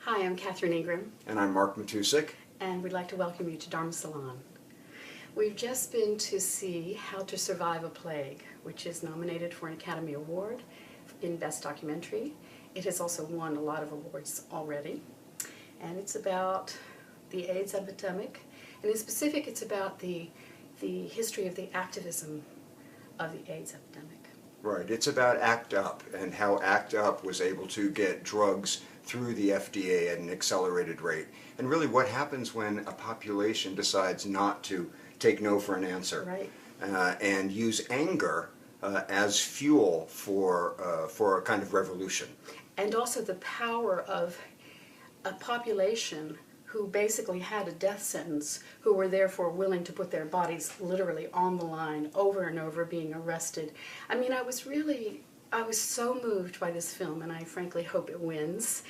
Hi, I'm Catherine Ingram, And I'm Mark Matusik. and we'd like to welcome you to Dharma Salon. We've just been to see How to Survive a Plague, which is nominated for an Academy Award in Best Documentary. It has also won a lot of awards already, and it's about the AIDS epidemic, and in specific it's about the history of the activism of the AIDS epidemic. Right, it's about ACT UP and how ACT UP was able to get drugs through the FDA at an accelerated rate. And really what happens when a population decides not to take no for an answer, Right. And use anger as fuel for a kind of revolution. And also the power of a population who basically had a death sentence, who were therefore willing to put their bodies literally on the line over and over, being arrested. I mean, I was so moved by this film, and I frankly hope it wins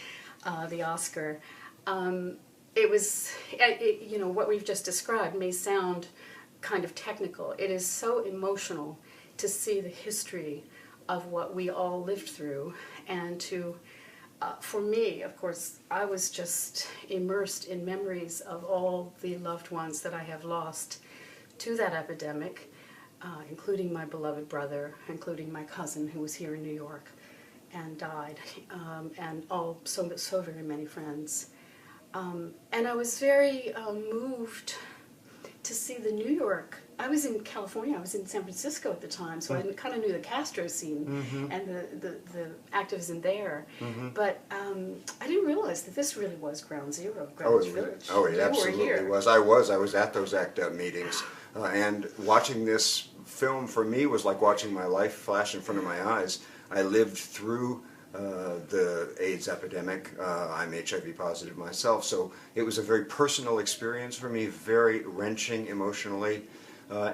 the Oscar. What we've just described may sound kind of technical. It is so emotional to see the history of what we all lived through, and to for me, of course, I was just immersed in memories of all the loved ones that I have lost to that epidemic, including my beloved brother, including my cousin who was here in New York and died, and so very many friends. And I was very moved to see the New York. I was in California, I was in San Francisco at the time, so I kind of knew the Castro scene and the activism there. But I didn't realize that this really was ground zero, Greenwich Village. Oh, it You absolutely were here. was. I was at those ACT UP meetings. And watching this film for me was like watching my life flash in front of my eyes. I lived through the AIDS epidemic. I'm HIV positive myself, so it was a very personal experience for me, very wrenching emotionally.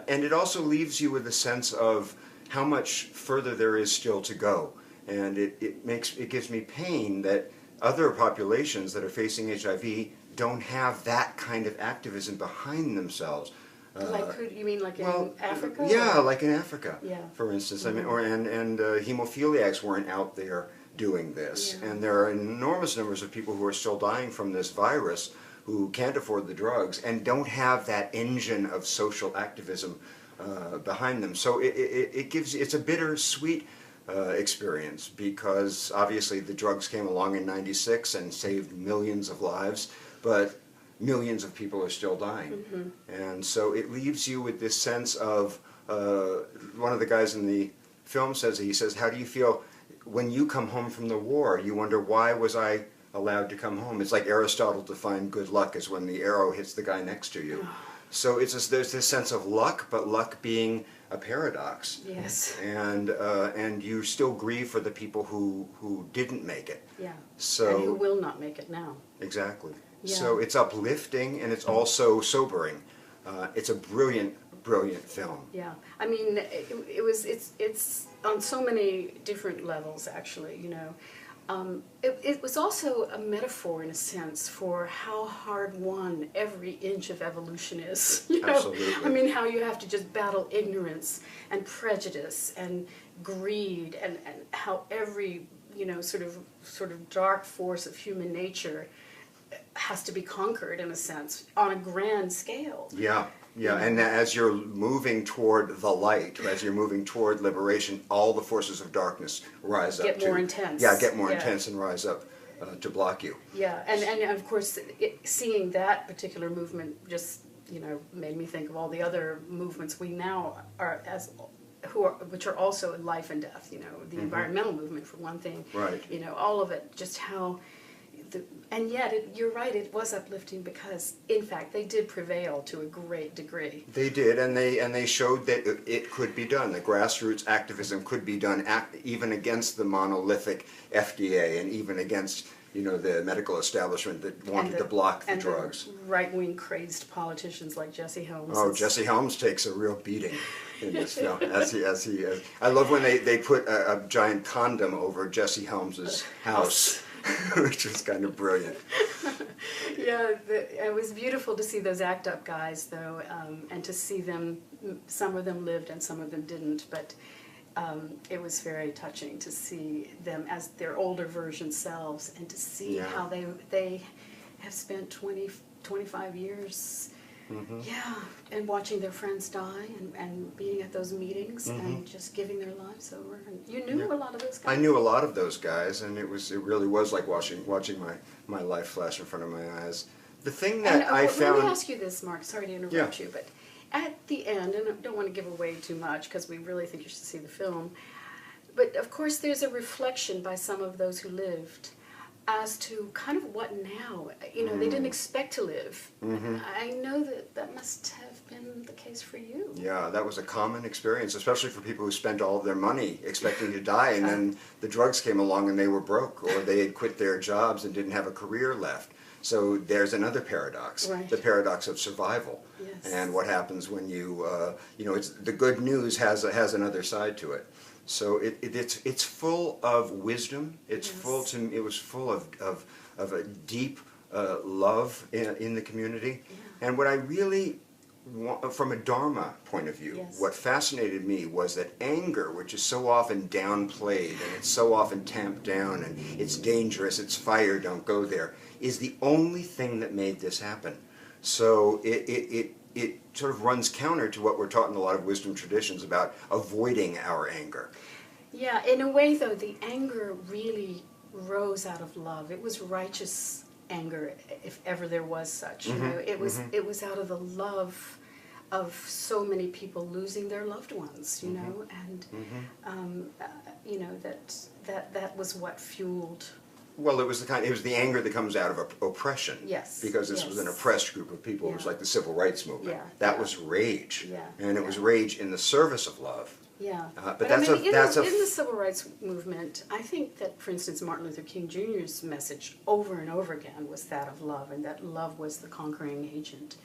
And it also leaves you with a sense of how much further there is still to go. And it gives me pain that other populations that are facing HIV don't have that kind of activism behind themselves. You mean like in Africa? Yeah, like in Africa, Yeah. for instance. I mean, and hemophiliacs weren't out there doing this. Yeah. And there are enormous numbers of people who are still dying from this virus who can't afford the drugs and don't have that engine of social activism behind them. So it's a bittersweet experience, because obviously the drugs came along in '96 and saved millions of lives, but millions of people are still dying. And so it leaves you with this sense of, one of the guys in the film says, how do you feel when you come home from the war? You wonder, why was I allowed to come home? It's like Aristotle defined good luck as when the arrow hits the guy next to you. So there's this sense of luck, but luck being a paradox. Yes. And you still grieve for the people who didn't make it. Yeah. So, and who will not make it now. Exactly. Yeah. So it's uplifting and it's also sobering. It's a brilliant, brilliant film. Yeah, I mean, it's on so many different levels, actually. You know, it was also a metaphor, in a sense, for how hard won every inch of evolution is. You know? Absolutely. I mean, how you have to just battle ignorance and prejudice and greed, and how every sort of dark force of human nature has to be conquered, in a sense, on a grand scale. Yeah, and as you're moving toward the light, as you're moving toward liberation, all the forces of darkness rise up. Get more intense. Yeah, get more intense and rise up to block you. Yeah, and of course, seeing that particular movement just, made me think of all the other movements we now are which are also life and death. The environmental movement, for one thing. Right. All of it, just how. And yet, you're right, it was uplifting, because, in fact, they did prevail to a great degree. They did, and they showed that it could be done. The grassroots activism could be done, even against the monolithic FDA, and even against the medical establishment that wanted to block the drugs. The right-wing crazed politicians like Jesse Helms. Oh, Jesse Helms takes a real beating in this film. I love when they put a giant condom over Jesse Helms's house. Which is kind of brilliant. Yeah, it was beautiful to see those ACT UP guys, though, and to see them. Some of them lived and some of them didn't. But it was very touching to see them as their older version selves, and to see Yeah. how they have spent 25 years, yeah, and watching their friends die, and being at those meetings, and just giving their lives over. And you knew a lot of those guys. I knew a lot of those guys, and it really was like watching my life flash in front of my eyes. The thing that I found... Let me ask you this, Mark. Sorry to interrupt you, but at the end, and I don't want to give away too much because we really think you should see the film, but of course there's a reflection by some of those who lived as to kind of what now. You know, they didn't expect to live. I know that must have been the case for you. Yeah, that was a common experience, especially for people who spent all of their money expecting to die, and then the drugs came along and they were broke, or they had quit their jobs and didn't have a career left. So there's another paradox, the paradox of survival. Yes. And what happens when you, you know, it's, the good news has another side to it. So it's full of wisdom. It's full to, it was full of a deep love in the community. And what I really want, from a Dharma point of view, what fascinated me was that anger, which is so often downplayed and it's so often tamped down and it's dangerous, it's fire, don't go there, is the only thing that made this happen. So it sort of runs counter to what we're taught in a lot of wisdom traditions about avoiding our anger. Yeah, in a way though, the anger really rose out of love. It was righteous anger, if ever there was such. You know, it was out of the love of so many people losing their loved ones. You know, and you know, that was what fueled. Well, it was the anger that comes out of oppression. Yes. Because this was an oppressed group of people. It was like the civil rights movement. That was rage. And it was rage in the service of love. Yeah. But that's in the civil rights movement, I think that, for instance, Martin Luther King Jr.'s message over and over again was that of love, and that love was the conquering agent.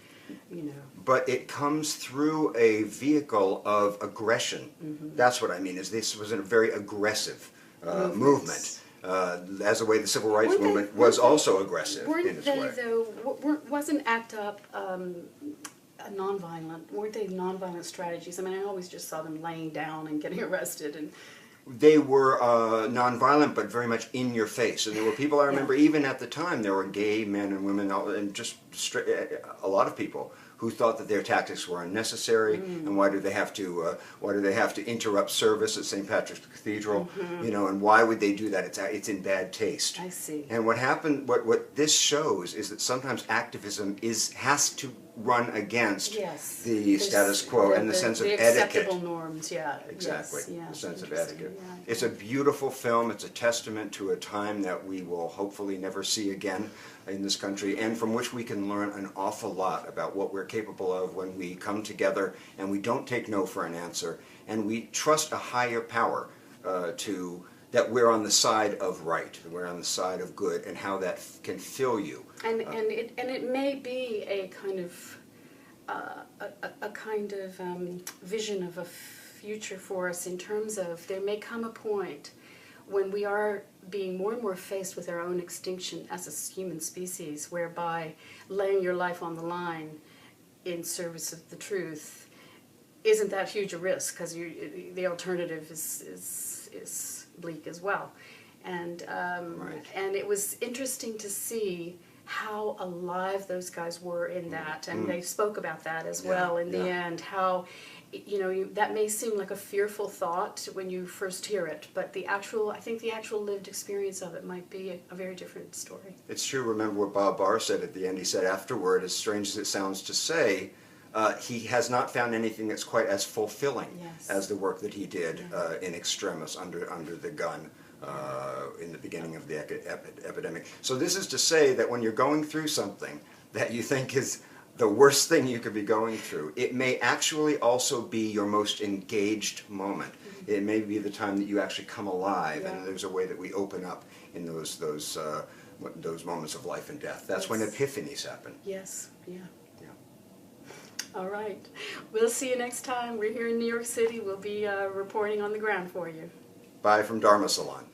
You know. But it comes through a vehicle of aggression. That's what I mean. Is this was a very aggressive movement. As a way the civil rights movement was also aggressive in its way. Weren't they, though, wasn't ACT UP nonviolent? Weren't they nonviolent strategies? I mean, I always just saw them laying down and getting arrested. And they were nonviolent, but very much in your face. And there were people, I remember, even at the time, there were gay men and women, and just a lot of people who thought that their tactics were unnecessary, and why do they have to interrupt service at St. Patrick's Cathedral, you know, and why would they do that? It's in bad taste. I see. And what happened, what this shows is that sometimes activism has to run against the status quo and the sense of etiquette. Acceptable norms, Exactly, yes, the sense of etiquette. It's a beautiful film. It's a testament to a time that we will hopefully never see again in this country, and from which we can learn an awful lot about what we're capable of when we come together and we don't take no for an answer, and we trust a higher power that we're on the side of right, that we're on the side of good, and how that can fill you. And it may be a kind of vision of a future for us, in terms of there may come a point when we are being more and more faced with our own extinction as a human species, whereby laying your life on the line in service of the truth isn't that huge a risk, because the alternative is bleak as well. And and it was interesting to see how alive those guys were in that, and they spoke about that as well in the end, how, you know, that may seem like a fearful thought when you first hear it, but I think the actual lived experience of it might be a very different story. It's true. Remember what Bob Barr said at the end? He said afterward, as strange as it sounds to say, he has not found anything that's quite as fulfilling as the work that he did in extremis under the gun in the beginning of the epidemic. So this is to say that when you're going through something that you think is the worst thing you could be going through, it may actually also be your most engaged moment. It may be the time that you actually come alive, and there's a way that we open up in those moments of life and death. That's when epiphanies happen. Yes, All right. We'll see you next time. We're here in New York City. We'll be reporting on the ground for you. Bye from Dharma Salon.